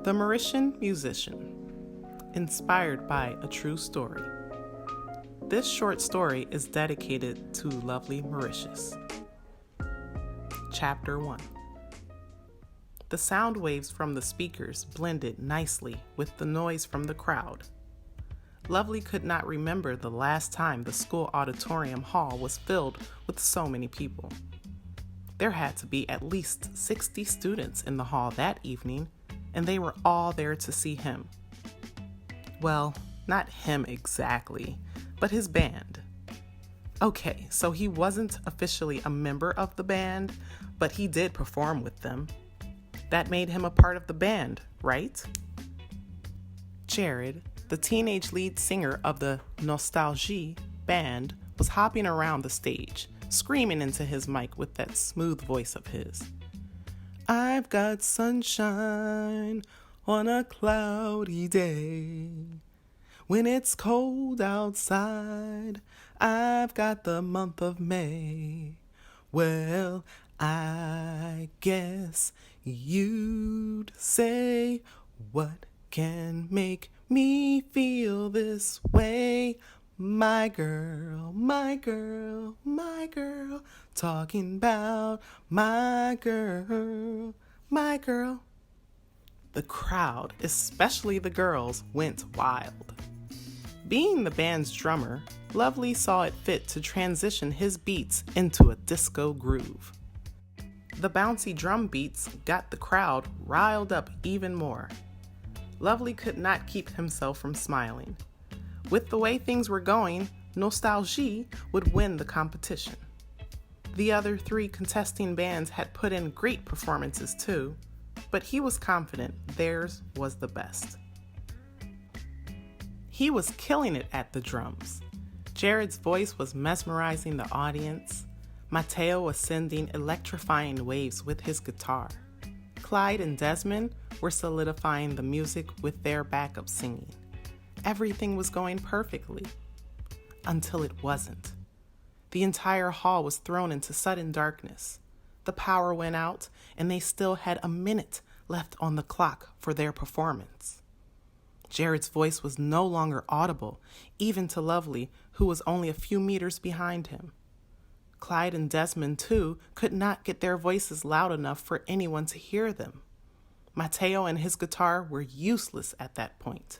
The Mauritian Musician, inspired by a true story. This short story is dedicated to lovely Mauritius. Chapter 1. The sound waves from the speakers blended nicely with the noise from the crowd. Lovely could not remember the last time the school auditorium hall was filled with so many people. There had to be at least 60 students in the hall that evening, and they were all there to see him. Well, not him exactly, but his band. Okay, so he wasn't officially a member of the band, but he did perform with them. That made him a part of the band, right? Jared, the teenage lead singer of the Nostalgie band, was hopping around the stage, screaming into his mic with that smooth voice of his. I've got sunshine on a cloudy day. When it's cold outside, I've got the month of May. Well, I guess you'd say, what can make me feel this way? My girl, my girl, my girl, talking about my girl, my girl. The crowd, especially the girls, went wild. Being the band's drummer, Lovely saw it fit to transition his beats into a disco groove. The bouncy drum beats got the crowd riled up even more. Lovely could not keep himself from smiling. With the way things were going, Nostalgie would win the competition. The other three contesting bands had put in great performances too, but he was confident theirs was the best. He was killing it at the drums. Jared's voice was mesmerizing the audience. Mateo was sending electrifying waves with his guitar. Clyde and Desmond were solidifying the music with their backup singing. Everything was going perfectly. Until it wasn't. The entire hall was thrown into sudden darkness. The power went out, and they still had a minute left on the clock for their performance. Jared's voice was no longer audible, even to Lovely, who was only a few meters behind him. Clyde and Desmond, too, could not get their voices loud enough for anyone to hear them. Mateo and his guitar were useless at that point.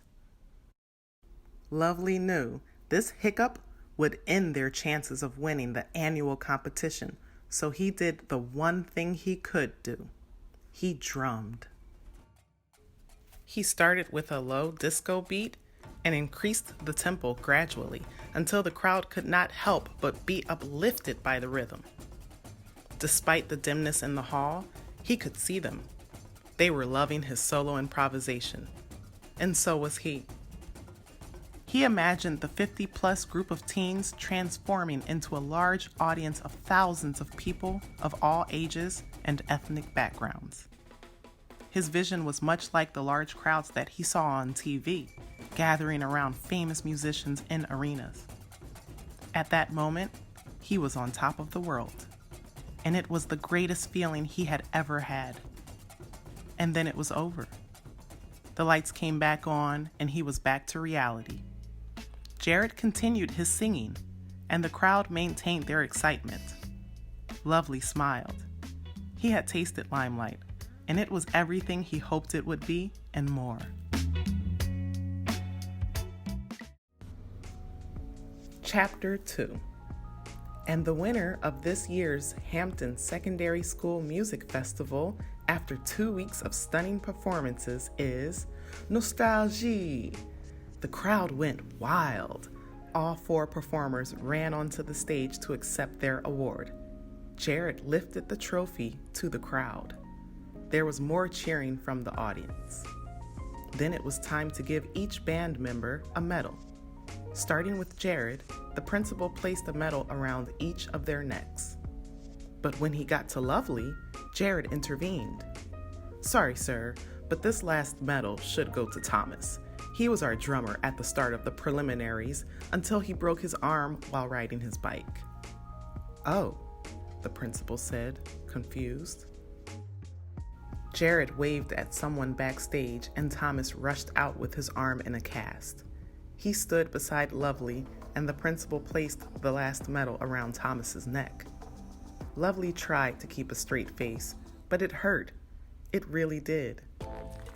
Lovely knew this hiccup would end their chances of winning the annual competition, so he did the one thing he could do. He drummed. He started with a low disco beat and increased the tempo gradually until the crowd could not help but be uplifted by the rhythm. Despite the dimness in the hall, he could see them. They were loving his solo improvisation, and so was he. He imagined the 50-plus group of teens transforming into a large audience of thousands of people of all ages and ethnic backgrounds. His vision was much like the large crowds that he saw on TV, gathering around famous musicians in arenas. At that moment, he was on top of the world, and it was the greatest feeling he had ever had. And then it was over. The lights came back on, and he was back to reality. Jared continued his singing, and the crowd maintained their excitement. Lovely smiled. He had tasted limelight, and it was everything he hoped it would be and more. Chapter 2. And the winner of this year's Hampton Secondary School Music Festival, after 2 weeks of stunning performances, is Nostalgie. The crowd went wild. All 4 performers ran onto the stage to accept their award. Jared lifted the trophy to the crowd. There was more cheering from the audience. Then it was time to give each band member a medal. Starting with Jared, the principal placed a medal around each of their necks. But when he got to Lovely, Jared intervened. Sorry, sir, but this last medal should go to Thomas. He was our drummer at the start of the preliminaries until he broke his arm while riding his bike. Oh, the principal said, confused. Jared waved at someone backstage and Thomas rushed out with his arm in a cast. He stood beside Lovely and the principal placed the last medal around Thomas's neck. Lovely tried to keep a straight face, but it hurt. It really did.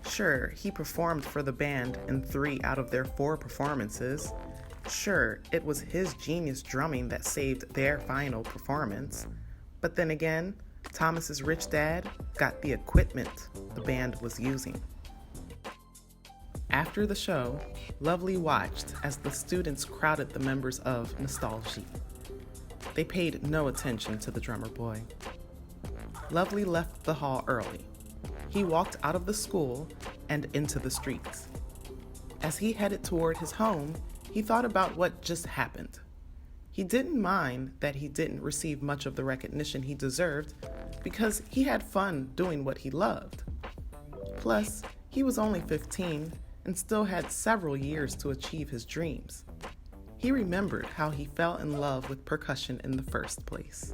Sure, he performed for the band in 3 out of their 4 performances. Sure, it was his genius drumming that saved their final performance. But then again, Thomas's rich dad got the equipment the band was using. After the show, Lovely watched as the students crowded the members of Nostalgie. They paid no attention to the drummer boy. Lovely left the hall early. He walked out of the school and into the streets. As he headed toward his home, he thought about what just happened. He didn't mind that he didn't receive much of the recognition he deserved because he had fun doing what he loved. Plus, he was only 15 and still had several years to achieve his dreams. He remembered how he fell in love with percussion in the first place.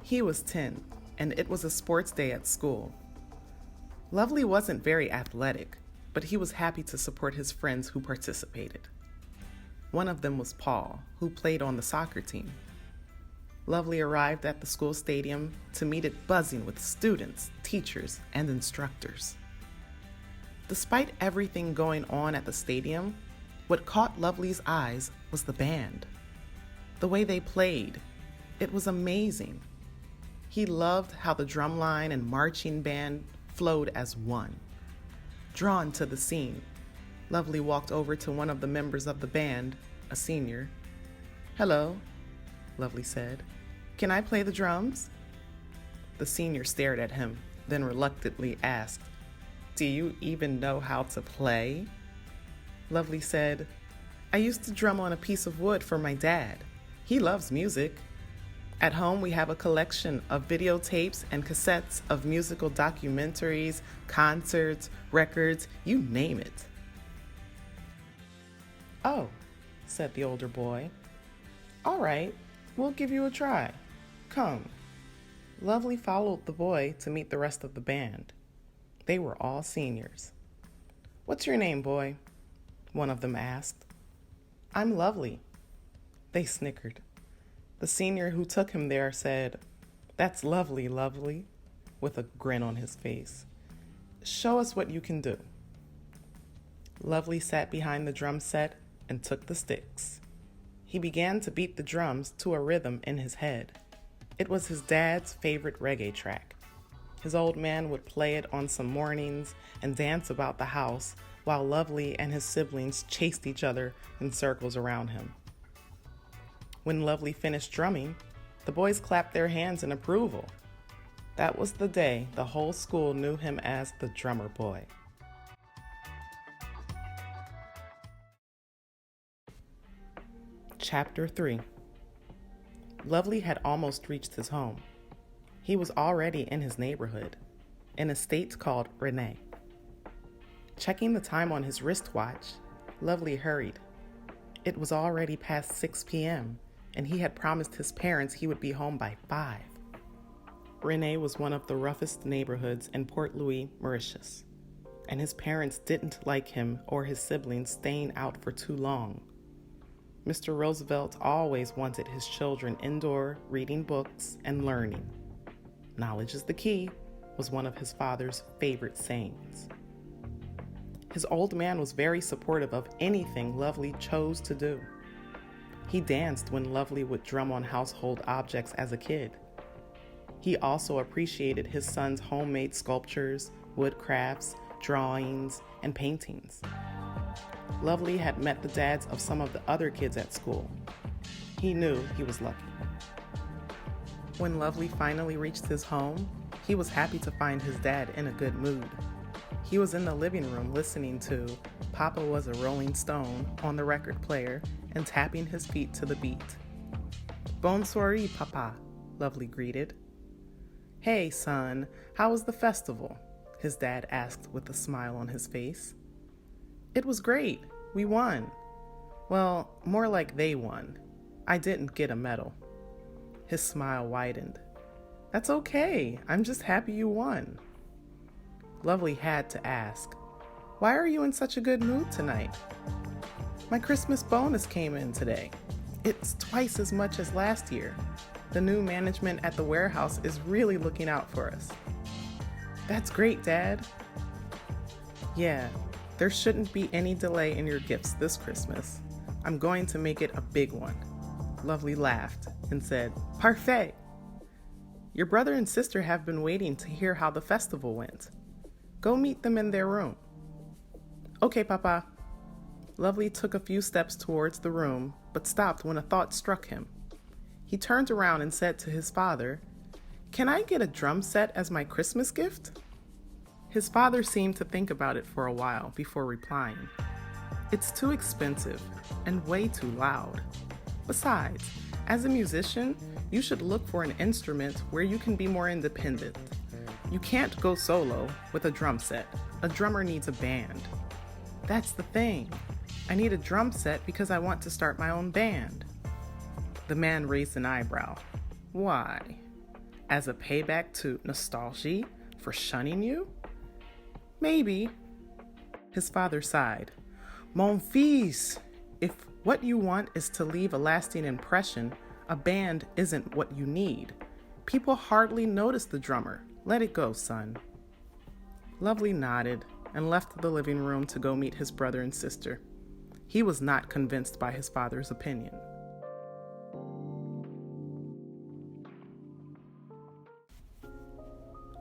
He was 10, and it was a sports day at school. Lovely wasn't very athletic, but he was happy to support his friends who participated. One of them was Paul, who played on the soccer team. Lovely arrived at the school stadium to meet it buzzing with students, teachers, and instructors. Despite everything going on at the stadium, what caught Lovely's eyes was the band. The way they played, it was amazing. He loved how the drumline and marching band flowed as one. Drawn to the scene, Lovely walked over to one of the members of the band, a senior. "Hello," Lovely said. "Can I play the drums?" The senior stared at him, then reluctantly asked, "Do you even know how to play?" Lovely said, "I used to drum on a piece of wood for my dad. He loves music. At home, we have a collection of videotapes and cassettes of musical documentaries, concerts, records, you name it." "Oh," said the older boy. "All right, we'll give you a try. Come." Lovely followed the boy to meet the rest of the band. They were all seniors. "What's your name, boy?" one of them asked. "I'm Lovely." They snickered. The senior who took him there said, "That's lovely, Lovely," with a grin on his face. "Show us what you can do." Lovely sat behind the drum set and took the sticks. He began to beat the drums to a rhythm in his head. It was his dad's favorite reggae track. His old man would play it on some mornings and dance about the house while Lovely and his siblings chased each other in circles around him. When Lovely finished drumming, the boys clapped their hands in approval. That was the day the whole school knew him as the drummer boy. Chapter 3. Lovely had almost reached his home. He was already in his neighborhood, an estate called Renee. Checking the time on his wristwatch, Lovely hurried. It was already past 6 p.m., and he had promised his parents he would be home by 5. Renee was one of the roughest neighborhoods in Port Louis, Mauritius, and his parents didn't like him or his siblings staying out for too long. Mr. Roosevelt always wanted his children indoor, reading books and learning. "Knowledge is the key," was one of his father's favorite sayings. His old man was very supportive of anything Lovely chose to do. He danced when Lovely would drum on household objects as a kid. He also appreciated his son's homemade sculptures, wood crafts, drawings, and paintings. Lovely had met the dads of some of the other kids at school. He knew he was lucky. When Lovely finally reached his home, he was happy to find his dad in a good mood. He was in the living room listening to "Papa Was a Rolling Stone" on the record player and tapping his feet to the beat. "Bonsoir, Papa," Lovely greeted. "Hey, son, how was the festival?" his dad asked with a smile on his face. "It was great. We won." "Well, more like they won. I didn't get a medal." His smile widened. That's okay. I'm just happy you won. Lovely had to ask, why are you in such a good mood tonight? My Christmas bonus came in today. It's twice as much as last year. The new management at the warehouse is really looking out for us. That's great, Dad. Yeah, there shouldn't be any delay in your gifts this Christmas. I'm going to make it a big one. Lovely laughed and said, Parfait! Your brother and sister have been waiting to hear how the festival went. Go meet them in their room. Okay, Papa. Lovely took a few steps towards the room, but stopped when a thought struck him. He turned around and said to his father, Can I get a drum set as my Christmas gift? His father seemed to think about it for a while before replying. It's too expensive and way too loud. Besides, as a musician, you should look for an instrument where you can be more independent. You can't go solo with a drum set. A drummer needs a band. That's the thing. I need a drum set because I want to start my own band. The man raised an eyebrow. Why? As a payback to nostalgia for shunning you? Maybe. His father sighed. Mon fils, if what you want is to leave a lasting impression, a band isn't what you need. People hardly notice the drummer. Let it go, son. Lovely nodded and left the living room to go meet his brother and sister. He was not convinced by his father's opinion.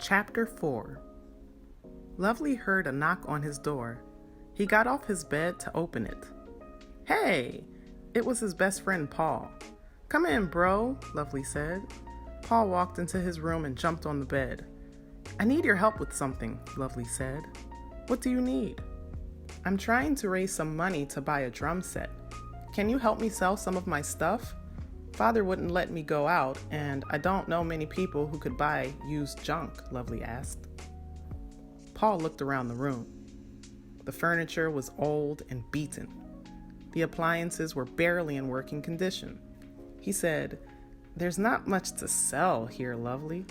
Chapter 4. Lovely heard a knock on his door. He got off his bed to open it. Hey! It was his best friend, Paul. Come in, bro, Lovely said. Paul walked into his room and jumped on the bed. I need your help with something, Lovely said. What do you need? I'm trying to raise some money to buy a drum set. Can you help me sell some of my stuff? Father wouldn't let me go out, and I don't know many people who could buy used junk, Lovely asked. Paul looked around the room. The furniture was old and beaten. The appliances were barely in working condition. He said, There's not much to sell here, Lovely.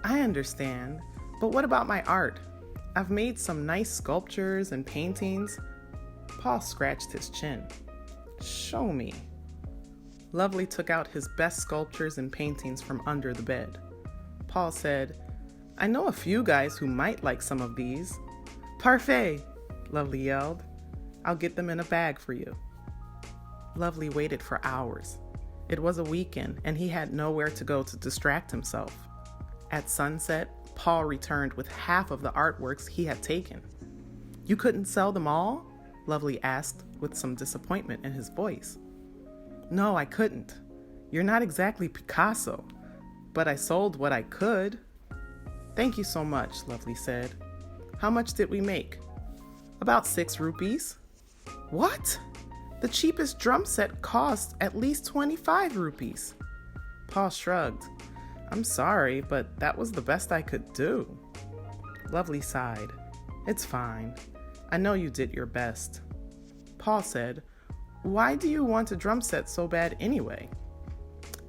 I understand, but what about my art? I've made some nice sculptures and paintings. Paul scratched his chin. Show me. Lovely took out his best sculptures and paintings from under the bed. Paul said, I know a few guys who might like some of these. Parfait, Lovely yelled. I'll get them in a bag for you. Lovely waited for hours. It was a weekend, and he had nowhere to go to distract himself. At sunset, Paul returned with half of the artworks he had taken. You couldn't sell them all? Lovely asked with some disappointment in his voice. No, I couldn't. You're not exactly Picasso, but I sold what I could. Thank you so much, Lovely said. How much did we make? About 6 rupees. What? The cheapest drum set cost at least 25 rupees. Paul shrugged. I'm sorry, but that was the best I could do. Lovely sighed. It's fine. I know you did your best. Paul said, Why do you want a drum set so bad anyway?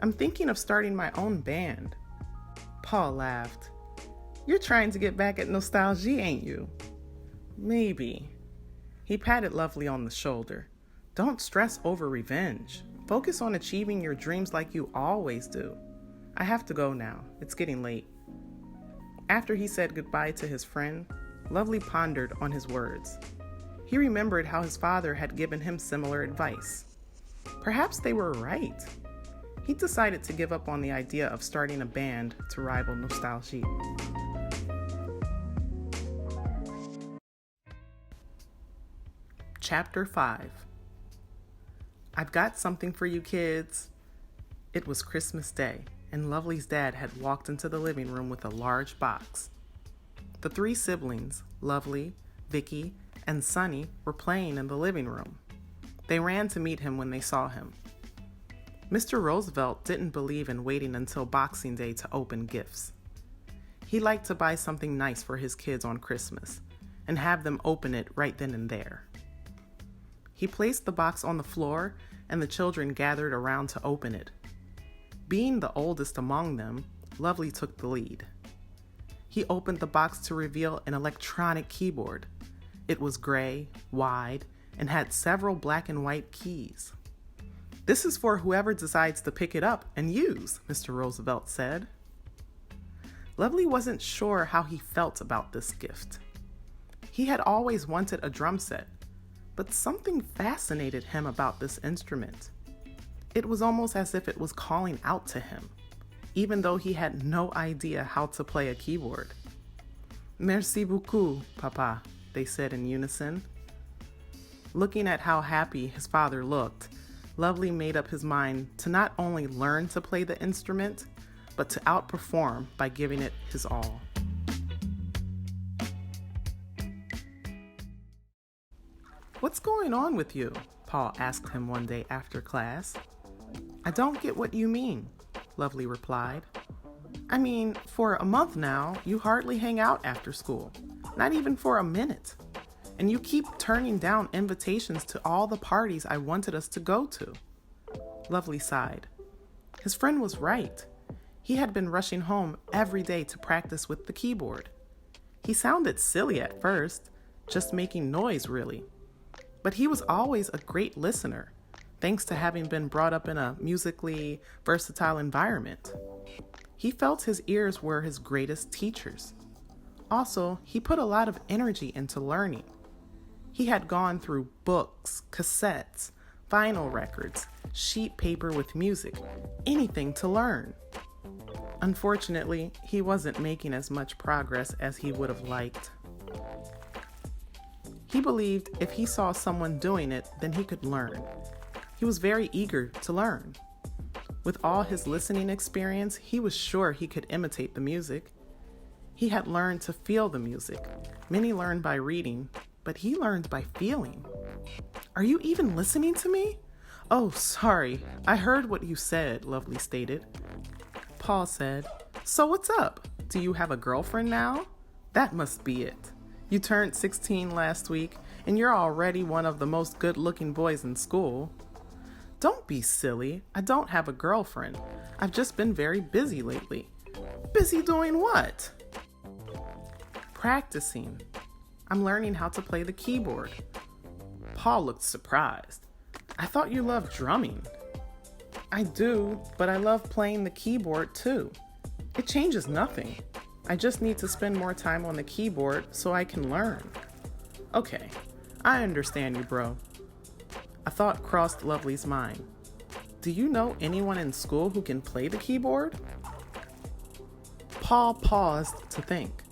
I'm thinking of starting my own band. Paul laughed. You're trying to get back at nostalgia, ain't you? Maybe. He patted Lovely on the shoulder. Don't stress over revenge. Focus on achieving your dreams like you always do. I have to go now. It's getting late. After he said goodbye to his friend, Lovely pondered on his words. He remembered how his father had given him similar advice. Perhaps they were right. He decided to give up on the idea of starting a band to rival nostalgia. Chapter 5. I've got something for you kids. It was Christmas Day, and Lovely's dad had walked into the living room with a large box. The 3 siblings, Lovely, Vicky, and Sunny, were playing in the living room. They ran to meet him when they saw him. Mr. Roosevelt didn't believe in waiting until Boxing Day to open gifts. He liked to buy something nice for his kids on Christmas and have them open it right then and there. He placed the box on the floor, and the children gathered around to open it. Being the oldest among them, Lovely took the lead. He opened the box to reveal an electronic keyboard. It was gray, wide, and had several black and white keys. "This is for whoever decides to pick it up and use," Mr. Roosevelt said. Lovely wasn't sure how he felt about this gift. He had always wanted a drum set, but something fascinated him about this instrument. It was almost as if it was calling out to him, even though he had no idea how to play a keyboard. "Merci beaucoup, Papa," they said in unison. Looking at how happy his father looked, Lovely made up his mind to not only learn to play the instrument, but to outperform by giving it his all. "What's going on with you?" Paul asked him one day after class. "I don't get what you mean," Lovely replied. "I mean, for a month now, you hardly hang out after school, not even for a minute. And you keep turning down invitations to all the parties I wanted us to go to." Lovely sighed. His friend was right. He had been rushing home every day to practice with the keyboard. He sounded silly at first, just making noise really. But he was always a great listener, thanks to having been brought up in a musically versatile environment. He felt his ears were his greatest teachers. Also, he put a lot of energy into learning. He had gone through books, cassettes, vinyl records, sheet paper with music, anything to learn. Unfortunately, he wasn't making as much progress as he would have liked. He believed if he saw someone doing it, then he could learn. He was very eager to learn. With all his listening experience, he was sure he could imitate the music. He had learned to feel the music. Many learn by reading, but he learned by feeling. "Are you even listening to me?" "Oh, sorry. I heard what you said," Lovely stated. Paul said, "So what's up? Do you have a girlfriend now? That must be it. You turned 16 last week, and you're already one of the most good-looking boys in school." "Don't be silly. I don't have a girlfriend. I've just been very busy lately." "Busy doing what?" "Practicing. I'm learning how to play the keyboard." Paul looked surprised. "I thought you loved drumming." "I do, but I love playing the keyboard too. It changes nothing. I just need to spend more time on the keyboard so I can learn." "Okay, I understand you, bro." A thought crossed Lovely's mind. "Do you know anyone in school who can play the keyboard?" Paul paused to think.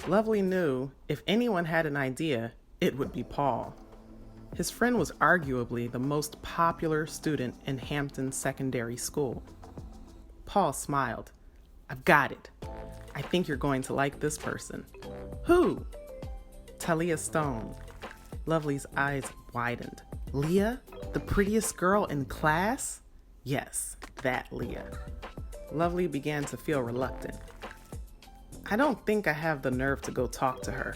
Lovely knew if anyone had an idea, it would be Paul. His friend was arguably the most popular student in Hampton Secondary School. Paul smiled. "I've got it. I think you're going to like this person." "Who?" "Talia Stone." Lovely's eyes widened. "Leah? The prettiest girl in class?" "Yes, that Leah." Lovely began to feel reluctant. "I don't think I have the nerve to go talk to her."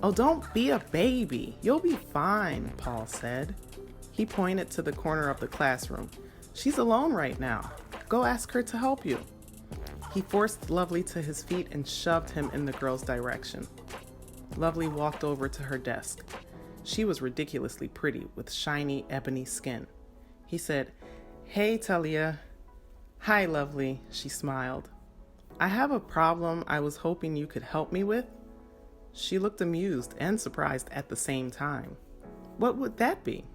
"Oh, don't be a baby. You'll be fine," Paul said. He pointed to the corner of the classroom. "She's alone right now. Go ask her to help you." He forced Lovely to his feet and shoved him in the girl's direction. Lovely walked over to her desk. She was ridiculously pretty with shiny ebony skin. He said, "Hey, Talia." "Hi, Lovely," she smiled. "I have a problem I was hoping you could help me with." She looked amused and surprised at the same time. "What would that be?"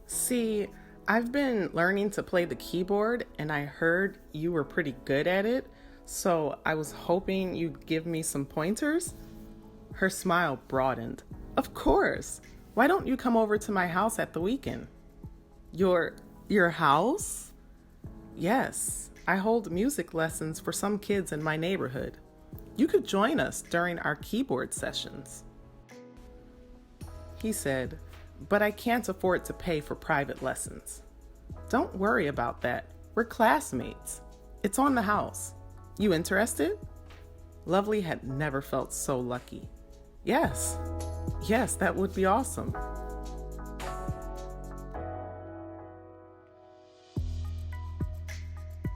"See, I've been learning to play the keyboard and I heard you were pretty good at it, so I was hoping you'd give me some pointers." Her smile broadened. "Of course. Why don't you come over to my house at the weekend?" Your house?" "Yes. I hold music lessons for some kids in my neighborhood. You could join us during our keyboard sessions." He said, "But I can't afford to pay for private lessons." "Don't worry about that. We're classmates. It's on the house. You interested?" Lovely had never felt so lucky. Yes, that would be awesome."